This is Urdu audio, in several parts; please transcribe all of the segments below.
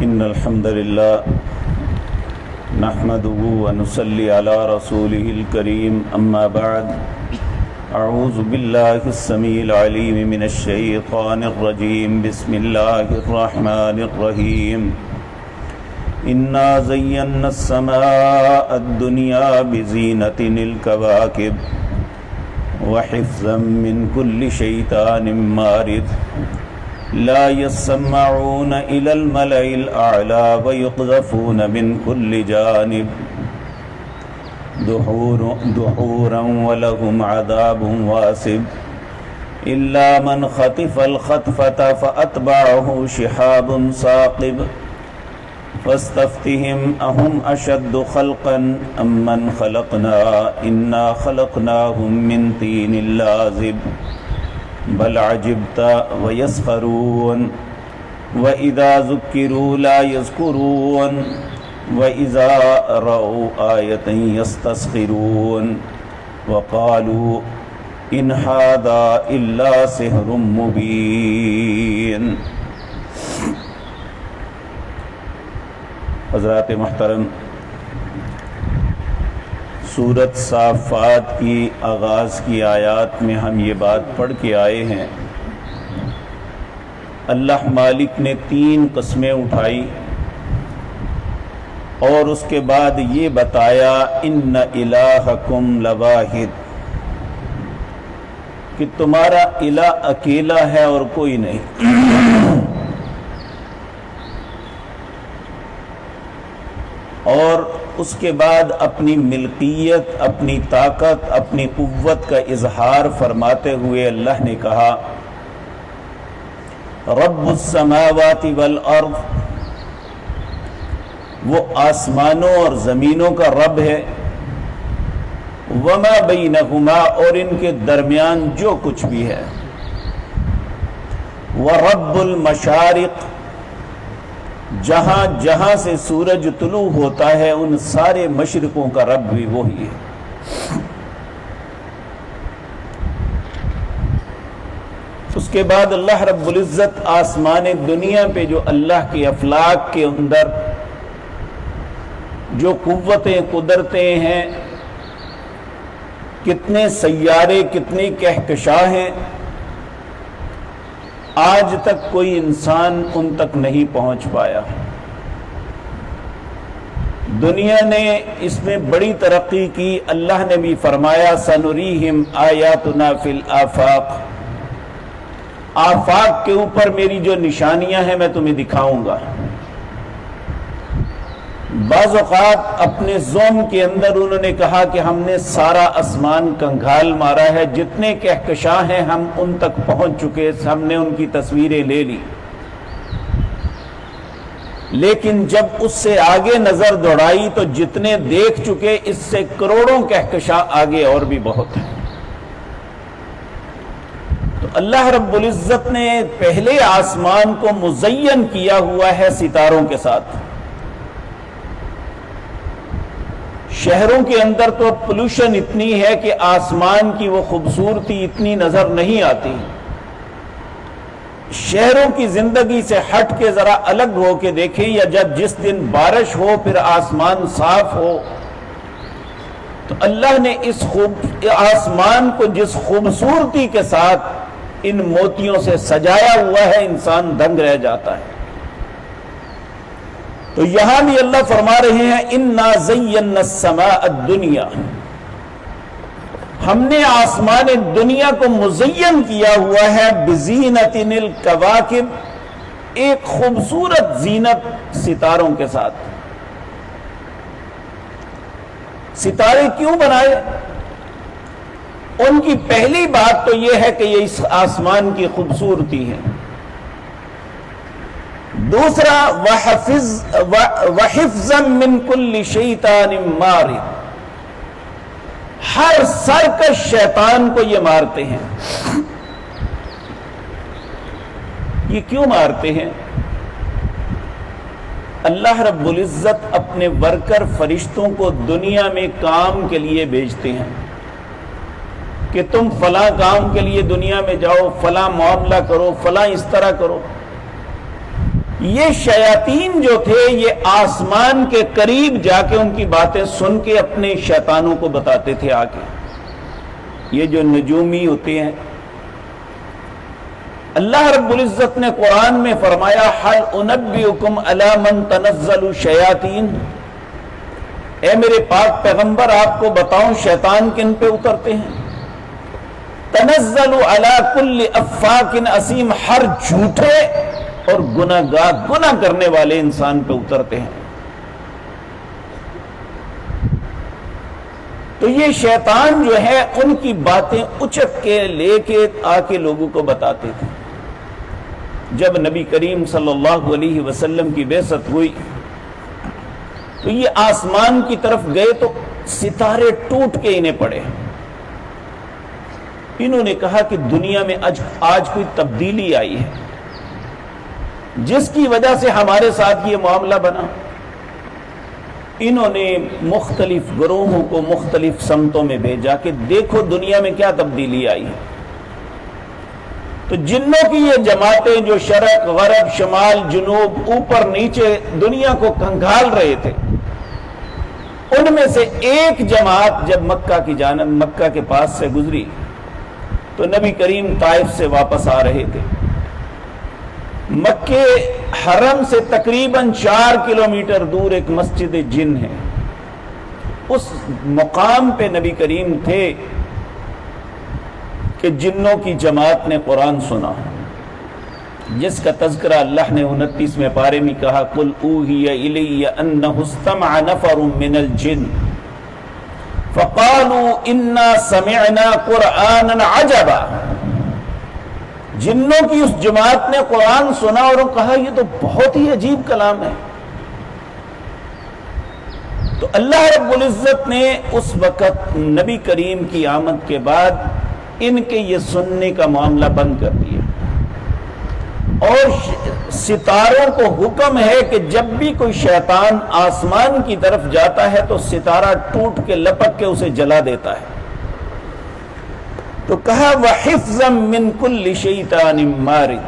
إن الحمد لله نحمده ونصلي على رسوله الكريم أما بعد أعوذ بالله السميع العليم من الشيطان الرجيم بسم الله الرحمن الرحيم إنا زينا السماء الدنيا بزينة الكواكب وحفظا من كل شيطان مارد لا يسمعون إلى الملأ الأعلى ويقذفون من كل جانب دحورا ولهم عذاب واصب إلا من خطف الخطفة فأتبعه شهاب ثاقب فاستفتهم أهم أشد خلقا أم من خلقنا إنا خلقناهم من طين لازب بل عجبت ويسخرون وإذا ذكروا لا يذكرون وإذا رأوا آية يستسخرون وقالوا إن هذا إلا سحر مبين۔ حضرات محترم، سورۃ صافات کی آغاز کی آیات میں ہم یہ بات پڑھ کے آئے ہیں، اللہ مالک نے 3 قسمیں اٹھائی اور اس کے بعد یہ بتایا ان الہکم لواحد، کہ تمہارا الہ اکیلا ہے اور کوئی نہیں۔ اور اس کے بعد اپنی ملکیت، اپنی طاقت، اپنی قوت کا اظہار فرماتے ہوئے اللہ نے کہا رب السماوات والارض، وہ آسمانوں اور زمینوں کا رب ہے، وما بینہما، اور ان کے درمیان جو کچھ بھی ہے، ورب المشارق، جہاں جہاں سے سورج طلوع ہوتا ہے ان سارے مشرقوں کا رب بھی وہی ہے۔ اس کے بعد اللہ رب العزت آسمان دنیا پہ جو اللہ کے افلاک کے اندر جو قوتیں قدرتیں ہیں، کتنے سیارے، کتنی کہکشاں ہیں، آج تک کوئی انسان ان تک نہیں پہنچ پایا۔ دنیا نے اس میں بڑی ترقی کی، اللہ نے بھی فرمایا سنریہم آیاتنا فی الآفاق، آفاق کے اوپر میری جو نشانیاں ہیں میں تمہیں دکھاؤں گا۔ بعض اوقات اپنے زوم کے اندر انہوں نے کہا کہ ہم نے سارا آسمان کنگھال مارا ہے، جتنے کہکشاں ہیں ہم ان تک پہنچ چکے، ہم نے ان کی تصویریں لے لی، لیکن جب اس سے آگے نظر دوڑائی تو جتنے دیکھ چکے اس سے کروڑوں کہکشاں آگے اور بھی بہت ہیں۔ تو اللہ رب العزت نے پہلے آسمان کو مزین کیا ہوا ہے ستاروں کے ساتھ۔ شہروں کے اندر تو پولوشن اتنی ہے کہ آسمان کی وہ خوبصورتی اتنی نظر نہیں آتی۔ شہروں کی زندگی سے ہٹ کے ذرا الگ ہو کے دیکھیں، یا جب جس دن بارش ہو پھر آسمان صاف ہو، تو اللہ نے اس آسمان کو جس خوبصورتی کے ساتھ ان موتیوں سے سجایا ہوا ہے، انسان دنگ رہ جاتا ہے۔ تو یہاں بھی اللہ فرما رہے ہیں انا زینا السماء الدنیا، ہم نے آسمان دنیا کو مزین کیا ہوا ہے بزینت الکواکب، ایک خوبصورت زینت ستاروں کے ساتھ۔ ستارے کیوں بنائے؟ ان کی پہلی بات تو یہ ہے کہ یہ اس آسمان کی خوبصورتی ہے۔ دوسرا وحفظا من کل شیطان مارد، ہر سرکش شیطان کو یہ مارتے ہیں۔ یہ کیوں مارتے ہیں؟ اللہ رب العزت اپنے ورکر فرشتوں کو دنیا میں کام کے لیے بھیجتے ہیں کہ تم فلاں کام کے لیے دنیا میں جاؤ، فلاں معاملہ کرو، فلاں اس طرح کرو۔ یہ شیاطین جو تھے یہ آسمان کے قریب جا کے ان کی باتیں سن کے اپنے شیطانوں کو بتاتے تھے آ کے. یہ جو نجومی ہوتے ہیں، اللہ رب العزت نے قرآن میں فرمایا حل انبئکم علی من تنزل الشیاطین، اے میرے پاک پیغمبر آپ کو بتاؤں شیطان کن پہ اترتے ہیں؟ تنزل علی کل افاک اسیم، ہر جھوٹے اور گناہ کرنے والے انسان پہ اترتے ہیں. تو یہ شیطان جو ہے ان کی باتیں اچک کے لے کے آ کے لوگوں کو بتاتے تھے. جب نبی کریم صلی اللہ علیہ وسلم کی بعثت ہوئی تو یہ آسمان کی طرف گئے تو ستارے ٹوٹ کے انہیں پڑے. انہوں نے کہا کہ دنیا میں آج کوئی تبدیلی آئی ہے جس کی وجہ سے ہمارے ساتھ یہ معاملہ بنا. انہوں نے مختلف گروہوں کو مختلف سمتوں میں بھیجا کہ دیکھو دنیا میں کیا تبدیلی آئی ہے. تو جنوں کی یہ جماعتیں جو شرق غرب شمال جنوب اوپر نیچے دنیا کو کنگال رہے تھے، ان میں سے ایک جماعت جب مکہ کے پاس سے گزری تو نبی کریم طائف سے واپس آ رہے تھے. مکے حرم سے تقریباً 4 کلومیٹر دور ایک مسجد جن ہے، اس مقام پہ نبی کریم تھے کہ جنوں کی جماعت نے قرآن سنا، جس کا تذکرہ اللہ نے 29ویں پارے میں کہا قُلْ أُوحِيَ إِلَيَّ أَنَّهُ اسْتَمَعَ نَفَرٌ مِّنَ الْجِنِّ فَقَالُوا إِنَّا سَمِعْنَا قُرْآنًا عَجَبًا. جنوں کی اس جماعت نے قرآن سنا اور کہا یہ تو بہت ہی عجیب کلام ہے. تو اللہ رب العزت نے اس وقت نبی کریم کی آمد کے بعد ان کے یہ سننے کا معاملہ بند کر دیا، اور ستاروں کو حکم ہے کہ جب بھی کوئی شیطان آسمان کی طرف جاتا ہے تو ستارہ ٹوٹ کے لپک کے اسے جلا دیتا ہے. تو کہا وَحِفْظًا مِّن كُلِّ شَيْطَانٍ مَارِدٍ،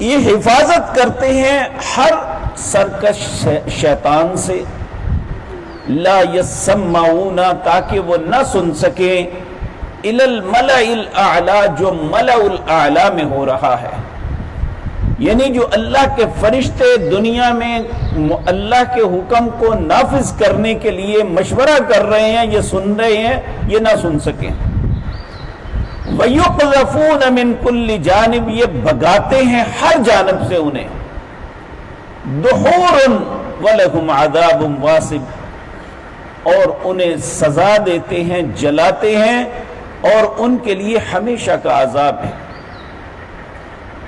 یہ حفاظت کرتے ہیں ہر سرکش شیطان سے. لا يسمعون، تاکہ وہ نہ سن سکیں الی الملأ الاعلی، جو ملأ الاعلی میں ہو رہا ہے، یعنی جو اللہ کے فرشتے دنیا میں اللہ کے حکم کو نافذ کرنے کے لیے مشورہ کر رہے ہیں، یہ سن رہے ہیں، یہ نہ سن سکیں. وَيُقْذَفُونَ مِن كُلِّ جانب، یہ بھگاتے ہیں ہر جانب سے انہیں. دُحُورٌ وَلَهُمْ عَذَابٌ وَاصِبٌ، اور انہیں سزا دیتے ہیں، جلاتے ہیں، اور ان کے لیے ہمیشہ کا عذاب ہے.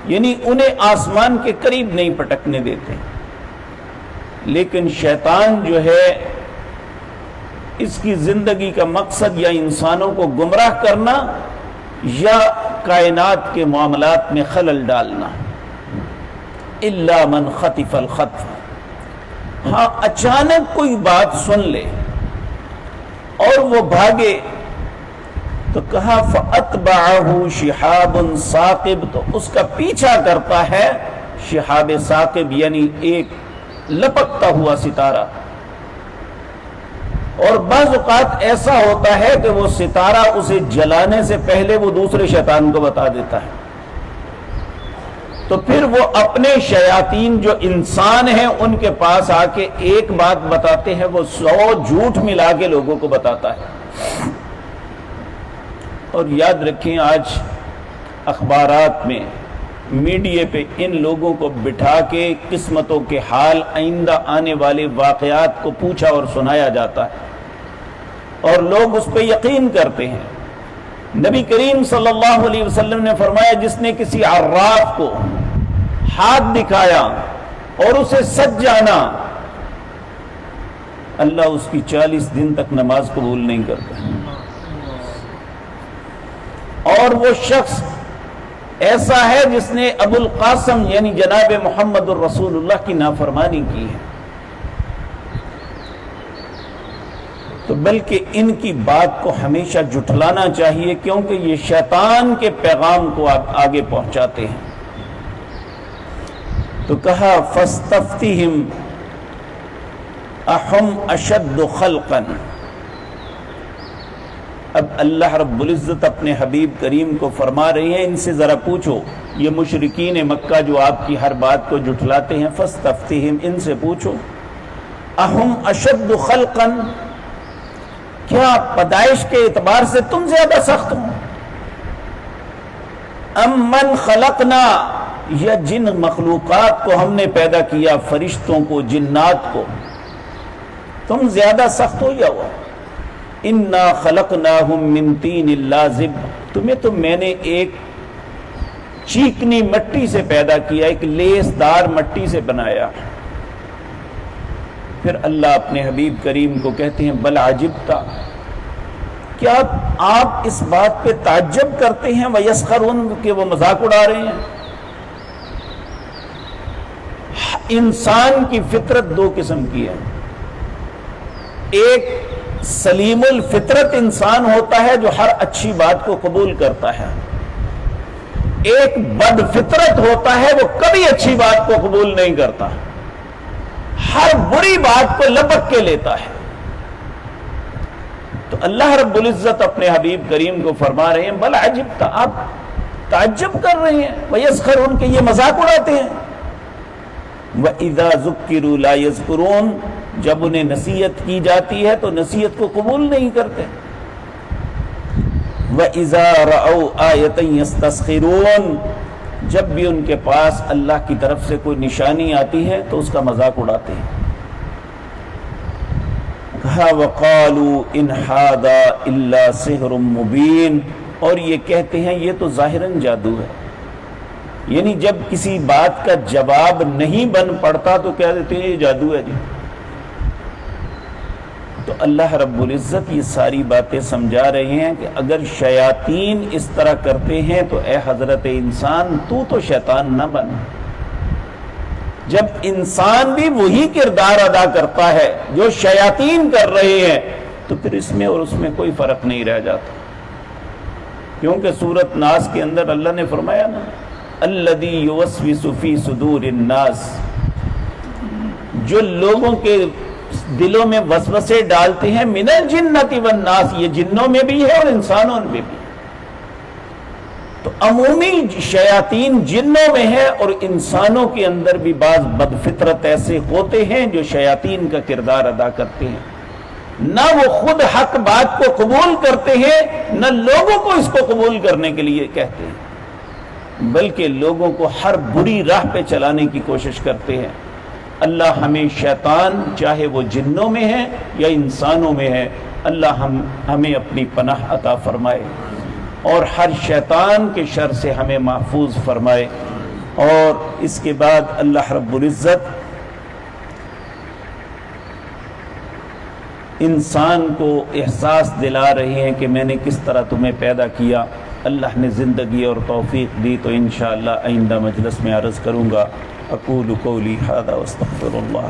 یعنی انہیں آسمان کے قریب نہیں پٹکنے دیتے. لیکن شیطان جو ہے اس کی زندگی کا مقصد یا انسانوں کو گمراہ کرنا یا کائنات کے معاملات میں خلل ڈالنا. الا من خطف الخطف، ہاں اچانک کوئی بات سن لے اور وہ بھاگے تو کہا فَأَتْبَعَهُ شِهَابٌ ثَاقِبٌ، تو اس کا پیچھا کرتا ہے شہاب ثاقب، یعنی ایک لپکتا ہوا ستارہ. اور بعض اوقات ایسا ہوتا ہے کہ وہ ستارہ اسے جلانے سے پہلے وہ دوسرے شیطان کو بتا دیتا ہے، تو پھر وہ اپنے شیاطین جو انسان ہیں ان کے پاس آ کے ایک بات بتاتے ہیں، وہ 100 جھوٹ ملا کے لوگوں کو بتاتا ہے. اور یاد رکھیں آج اخبارات میں میڈیا پہ ان لوگوں کو بٹھا کے قسمتوں کے حال آئندہ آنے والے واقعات کو پوچھا اور سنایا جاتا ہے اور لوگ اس پہ یقین کرتے ہیں. نبی کریم صلی اللہ علیہ وسلم نے فرمایا جس نے کسی عراف کو ہاتھ دکھایا اور اسے سچ جانا، اللہ اس کی 40 دن تک نماز قبول نہیں کرتا. اور وہ شخص ایسا ہے جس نے ابو القاسم یعنی جناب محمد الرسول اللہ کی نافرمانی کی ہے. تو بلکہ ان کی بات کو ہمیشہ جھٹلانا چاہیے، کیونکہ یہ شیطان کے پیغام کو آپ آگے پہنچاتے ہیں. تو کہا فاستفتہم اہم اشد خلقا. اب اللہ رب العزت اپنے حبیب کریم کو فرما رہے ہیں ان سے ذرا پوچھو، یہ مشرکین مکہ جو آپ کی ہر بات کو جھٹلاتے ہیں، فاستفتہم، ان سے پوچھو، اہم اشد خلقا، کیا پیدائش کے اعتبار سے تم زیادہ سخت ہو، ام من خلقنا، یا جن مخلوقات کو ہم نے پیدا کیا، فرشتوں کو، جنات کو، تم زیادہ سخت ہو یا وہ؟ انا خلقناہم من طین لازب، تمہیں تو میں نے ایک چیکنی مٹی سے پیدا کیا، ایک لیس دار مٹی سے بنایا. پھر اللہ اپنے حبیب کریم کو کہتے ہیں بل عجبتا، کیا آپ اس بات پہ تعجب کرتے ہیں، ویسخرون، کہ وہ مذاق اڑا رہے ہیں. انسان کی فطرت دو قسم کی ہے، ایک سلیم الفطرت انسان ہوتا ہے جو ہر اچھی بات کو قبول کرتا ہے، ایک بد فطرت ہوتا ہے وہ کبھی اچھی بات کو قبول نہیں کرتا، ہر بری بات کو لپک کے لیتا ہے. تو اللہ رب العزت اپنے حبیب کریم کو فرما رہے ہیں بل عجبتا، آپ تعجب کر رہے ہیں، وَيَسْخَرُونَ، کہ یہ مذاق اڑاتے ہیں. وَإِذَا ذُكِّرُوا لَا يَذْكُرُونَ، جب انہیں نصیحت کی جاتی ہے تو نصیحت کو قبول نہیں کرتے. وَإِذَا رَأَوْا آیَةً يَسْتَسْخِرُونَ، جب بھی ان کے پاس اللہ کی طرف سے کوئی نشانی آتی ہے تو اس کا مذاق اڑاتے ہیں. کہا وَقَالُوا إِنْ هَذَا إِلَّا سِحْرٌ مُبِينٌ، اور یہ کہتے ہیں یہ تو ظاہراً جادو ہے. یعنی جب کسی بات کا جواب نہیں بن پڑتا تو کہہ دیتے ہیں یہ جادو ہے جی. تو اللہ رب العزت یہ ساری باتیں سمجھا رہے ہیں کہ اگر شیاطین اس طرح کرتے ہیں تو اے حضرت انسان تو شیطان نہ بن. جب انسان بھی وہی کردار ادا کرتا ہے جو شیاطین کر رہے ہیں تو پھر اس میں اور اس میں کوئی فرق نہیں رہ جاتا. کیونکہ سورۃ ناس کے اندر اللہ نے فرمایا نا الذی یوسوس فی صدور الناس، جو لوگوں کے دلوں میں وسوسے ڈالتے ہیں، من الجنۃ والناس، یہ جنوں میں بھی ہے اور انسانوں میں بھی. تو عمومی شیاطین جنوں میں ہے اور انسانوں کے اندر بھی بعض بدفطرت ایسے ہوتے ہیں جو شیاطین کا کردار ادا کرتے ہیں. نہ وہ خود حق بات کو قبول کرتے ہیں نہ لوگوں کو اس کو قبول کرنے کے لیے کہتے ہیں، بلکہ لوگوں کو ہر بری راہ پہ چلانے کی کوشش کرتے ہیں. اللہ ہمیں شیطان چاہے وہ جنوں میں ہے یا انسانوں میں ہے، اللہ ہمیں اپنی پناہ عطا فرمائے اور ہر شیطان کے شر سے ہمیں محفوظ فرمائے. اور اس کے بعد اللہ رب العزت انسان کو احساس دلا رہے ہیں کہ میں نے کس طرح تمہیں پیدا کیا. اللہ نے زندگی اور توفیق دی تو انشاءاللہ آئندہ مجلس میں عرض کروں گا. اقول قولی ھذا واستغفر اللہ.